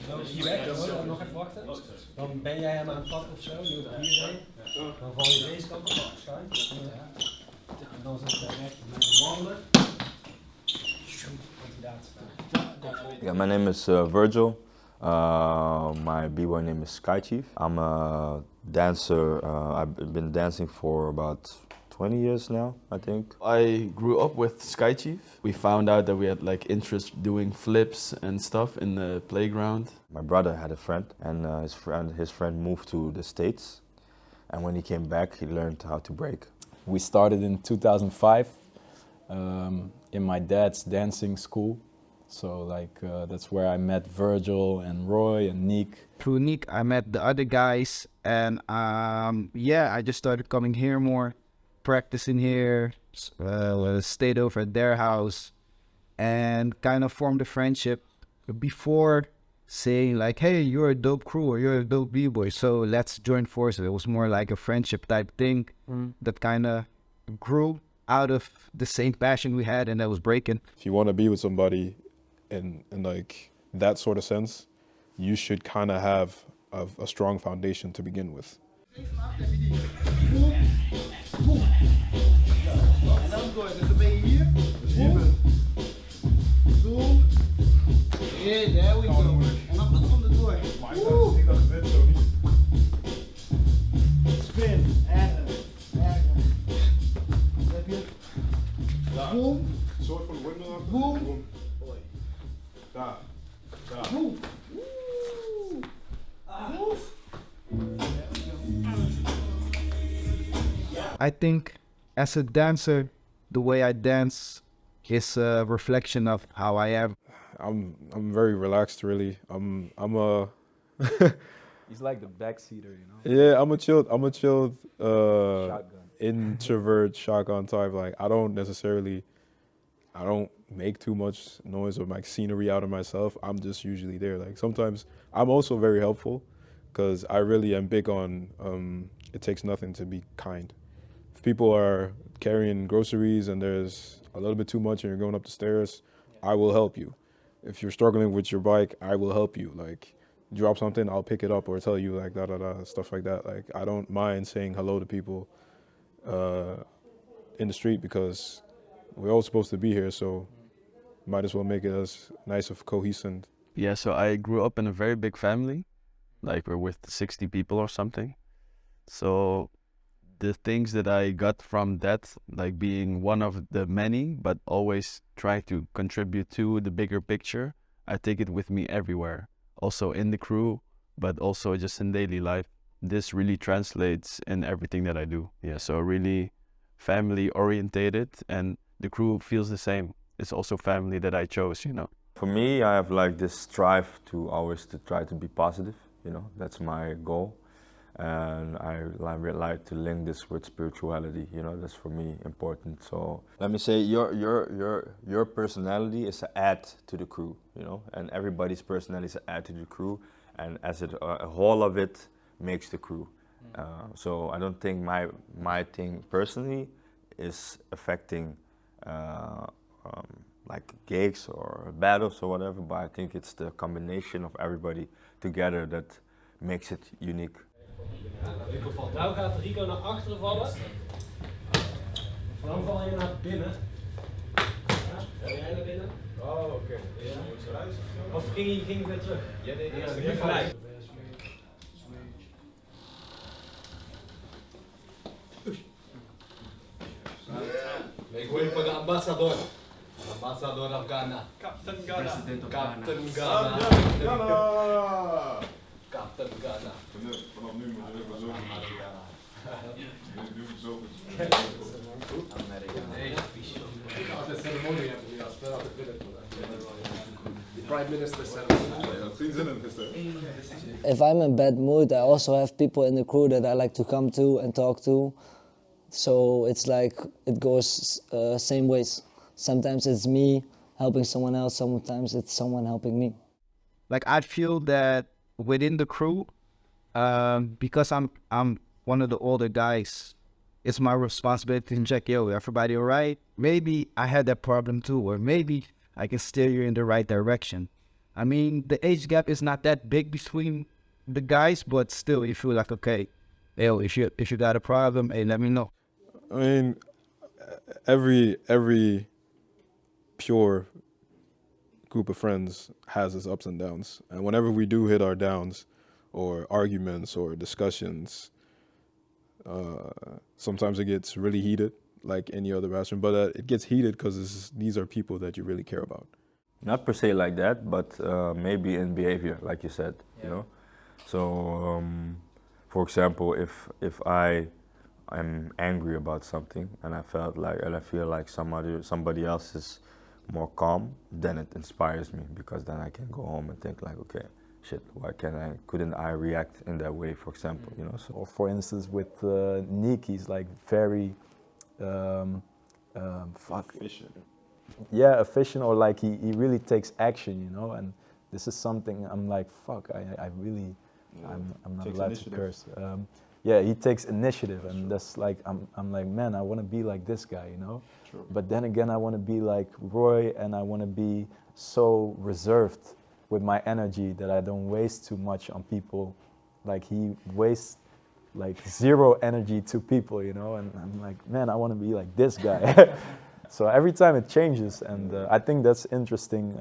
Dan is hij weg, dan moet je nog even wachten. Dan ben jij hem aan het pakken of zo, je moet er hierheen. Dan val je deze kant op, schuin. En dan zit hij recht wandelen. Yeah, my name is Virgil. My b-boy name is Sky Chief. I'm a dancer. I've been dancing for about 20 years now, I think. I grew up with Sky Chief. We found out that we had like interest doing flips and stuff in the playground. My brother had a friend, and his friend moved to the States. And when he came back, he learned how to break. We started in 2005 in my dad's dancing school. So that's where I met Virgil and Roy and Nick. Through Nick, I met the other guys, and I just started coming here more, practicing here, stayed over at their house, and kind of formed a friendship before saying like, hey, you're a dope crew or you're a dope b-boy, so let's join forces. It was more like a friendship type thing that kind of grew out of the same passion we had, and that was breaking. If you want to be with somebody in like that sort of sense, you should kind of have a strong foundation to begin with. Yeah, there we go. En dan komt het door. Ik dacht net zo niet. Spin. Erger. Heb je? Boom. Een soort van windmill. Boom. Daar. Boom. I think as a dancer, the way I dance is a reflection of how I am. I'm very relaxed, really. I'm a He's like the backseater, you know? yeah, I'm a chilled introvert shotgun type. Like I don't make too much noise or like scenery out of myself. I'm just usually there. Like sometimes I'm also very helpful because I really am big on it takes nothing to be kind. If people are carrying groceries and there's a little bit too much and you're going up the stairs, I will help you. If you're struggling with your bike, I will help you. Like, drop something, I'll pick it up or tell you like stuff like that. Like, I don't mind saying hello to people in the street because we're all supposed to be here, so might as well make it as nice of cohesive. Yeah, so I grew up in a very big family, like we're with 60 people or something. So the things that I got from that, like being one of the many, but always try to contribute to the bigger picture, I take it with me everywhere. Also in the crew, but also just in daily life. This really translates in everything that I do. Yeah, so really family orientated, and the crew feels the same. It's also family that I chose, you know. For me, I have like this drive to always to try to be positive, you know, that's my goal. And I like to link this with spirituality, you know, that's for me important. So let me say your personality is an add to the crew, you know, and everybody's personality is an add to the crew, and as a whole of it makes the crew. So I don't think my thing personally is affecting like gigs or battles or whatever, but I think it's the combination of everybody together that makes it unique. Rico valt. Nou gaat Rico naar achteren vallen. Dan val je naar binnen. Ja, ga jij naar binnen? Oh, oké. Ja. Of ging je weer terug? Jij deed eerst nu gelijk. Ik hoor je voor de ambassador. Ambassador of Ghana. Captain Ghana. President of Captain Ghana. Ghana. Captain Ghana. Vanaf nu moet je even zo nu zo Ik ga altijd ceremonie hebben, als wel altijd willen. The Prime Minister said. If I'm in bad mood, I also have people in the crew that I like to come to and talk to. So it's like it goes same ways. Sometimes it's me helping someone else, sometimes it's someone helping me. Like I feel that within the crew, because I'm one of the older guys, it's my responsibility to check, yo, everybody all right? Maybe I had that problem too, or maybe I can steer you in the right direction. I mean, the age gap is not that big between the guys, but still, you feel like, okay, yo, if you got a problem, hey, let me know. I mean, every pure group of friends has its ups and downs, and whenever we do hit our downs, or arguments or discussions, sometimes it gets really heated, like any other bathroom. But it gets heated because these are people that you really care about. Not per se like that, but maybe in behavior, like you said, you know. So, for example, if I'm angry about something and I feel like somebody else is more calm, then it inspires me, because then I can go home and think like, okay, shit, couldn't I react in that way, for example, you know? So. Or for instance, with Nick, he's like very, Efficient. yeah, efficient, or like he really takes action, you know. And this is something I'm like, fuck, I really, I'm not Takes allowed initiative. to curse. Yeah, he takes initiative, and that's like, I'm like, man, I want to be like this guy, you know. True. But then again, I want to be like Roy, and I want to be so reserved with my energy that I don't waste too much on people. Like he wastes like zero energy to people, you know. And I'm like, man, I want to be like this guy. So every time it changes, and I think that's interesting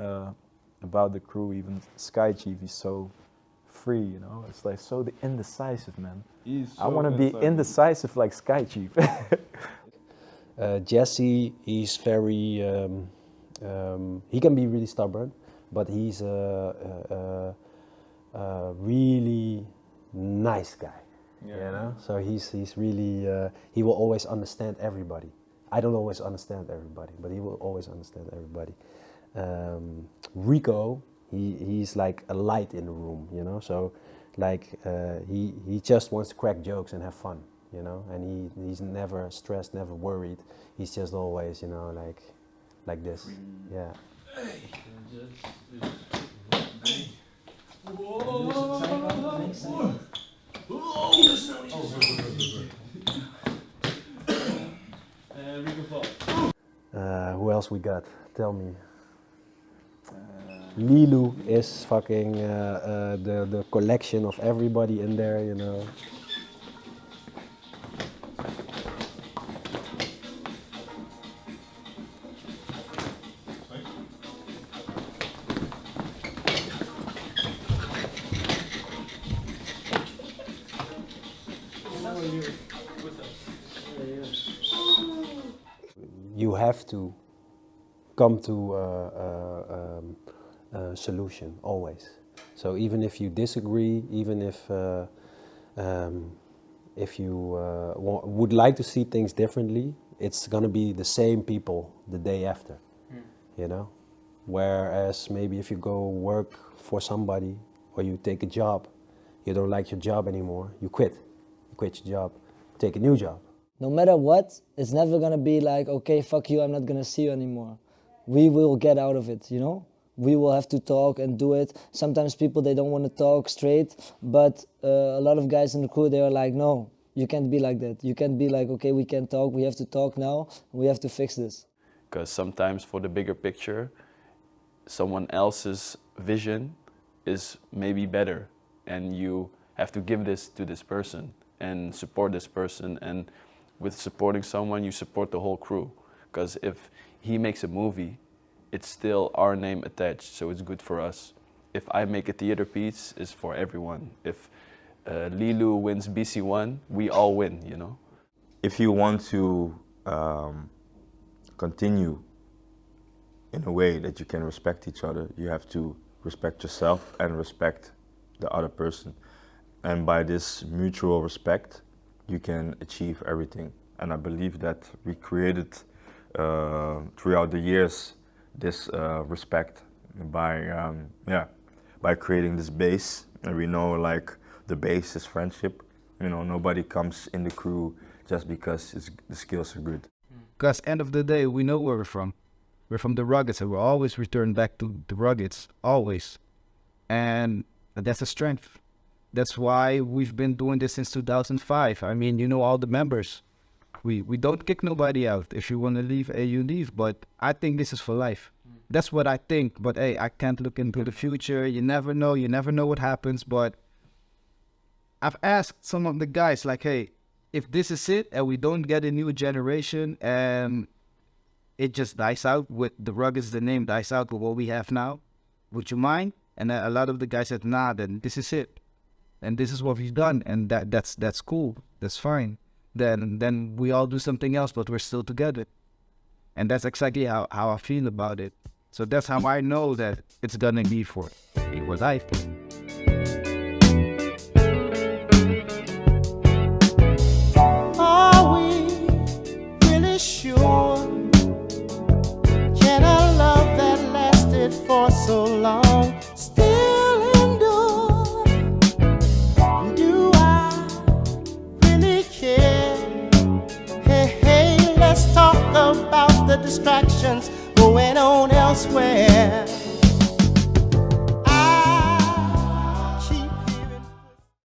about the crew. Even Sky Chief, he's so free, you know. It's like so indecisive, man. I want to be indecisive like Sky Chief. Jesse, he's very, he can be really stubborn, but he's a really nice guy, you know? So he's really, he will always understand everybody. I don't always understand everybody, but he will always understand everybody. Rico, he's like a light in the room, you know? So like, he just wants to crack jokes and have fun, you know? And he's never stressed, never worried. He's just always, you know, like this, yeah. Who else we got? Tell me. Lilu is fucking the collection of everybody in there, you know. You have to come to a solution always. So even if you disagree, even if you would like to see things differently, it's gonna be the same people the day after, you know. Whereas maybe if you go work for somebody or you take a job, you don't like your job anymore, you quit your job, take a new job. No matter what, it's never gonna be like, okay, fuck you, I'm not gonna see you anymore. We will get out of it, you know? We will have to talk and do it. Sometimes people, they don't want to talk straight, but a lot of guys in the crew, they are like, no, you can't be like that. You can't be like, okay, we can talk, we have to talk now, we have to fix this. Because sometimes for the bigger picture, someone else's vision is maybe better, and you have to give this to this person and support this person. And with supporting someone, you support the whole crew. Because if he makes a movie, it's still our name attached, so it's good for us. If I make a theater piece, it's for everyone. If Lilu wins BC1, we all win, you know? If you want to continue in a way that you can respect each other, you have to respect yourself and respect the other person. And by this mutual respect, you can achieve everything. And I believe that we created throughout the years this respect by creating this base. And we know like the base is friendship. You know, nobody comes in the crew just because the skills are good. Because end of the day, we know where we're from. We're from the Ruggeds, and we'll always return back to the Ruggeds, always. And that's a strength. That's why we've been doing this since 2005. I mean, you know all the members. we don't kick nobody out. If you want to leave, hey, you leave. But I think this is for life. That's what I think. But hey, I can't look into the future. You never know. You never know what happens. But I've asked some of the guys, like, hey, if this is it and we don't get a new generation and it just dies out with the Rug is the name, dies out with what we have now, would you mind? And a lot of the guys said, nah, then this is it. And this is what we've done. And that's cool. That's fine. Then we all do something else, but we're still together. And that's exactly how I feel about it. So that's how I know that it's gonna be for life. Are we really sure? Can a love that lasted for so long still endure? Do I really care? Hey, let's talk about the distractions going on elsewhere.